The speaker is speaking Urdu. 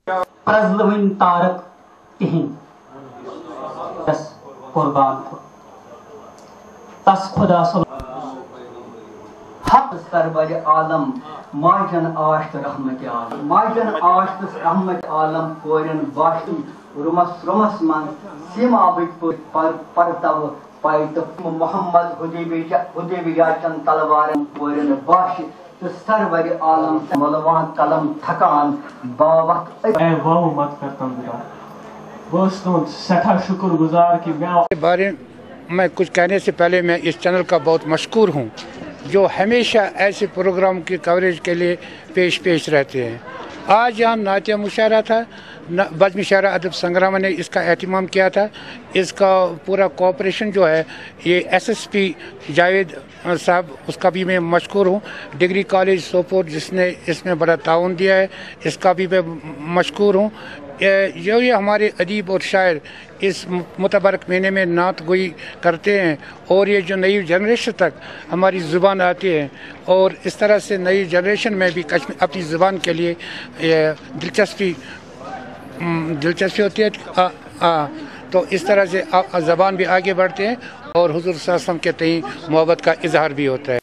پرزلوٕنۍ تارک تِہنٛدۍ قربان کو تس خدا صلی حق سرور عالم ماجن آشت رحمت عالم ماجن آشت رحمت عالم کورین باشتم رمس رمس من سیما بچ پرتو پایت محمد حدیبیہ چن تلوارن کورین باش تو سرور عالم ملوان قلم تھکان باوت اے واو مت کرتم برا بس تہد سٹھا شکر گزار کہ بارے میں کچھ کہنے سے پہلے میں اس چینل کا بہت مشکور ہوں جو ہمیشہ ایسے پروگرام کی کوریج کے لیے پیش رہتے ہیں. آج یہاں نعتیہ مشاعرہ تھا، بزم شاعرہ ادب سنگرام نے اس کا اہتمام کیا تھا. اس کا پورا کوآپریشن جو ہے یہ SSP جاوید صاحب، اس کا بھی میں مشکور ہوں. ڈگری کالج سوپور جس نے اس میں بڑا تعاون دیا ہے، اس کا بھی میں مشکور ہوں. جو یہ ہمارے ادیب اور شاعر اس متبرک مہینے میں نعت گوئی کرتے ہیں اور یہ جو نئی جنریشن تک ہماری زبان آتی ہے اور اس طرح سے نئی جنریشن میں بھی اپنی زبان کے لیے دلچسپی ہوتی ہے تو اس طرح سے زبان بھی آگے بڑھتے ہیں اور حضور صلی اللہ علیہ وسلم کے تئیں محبت کا اظہار بھی ہوتا ہے.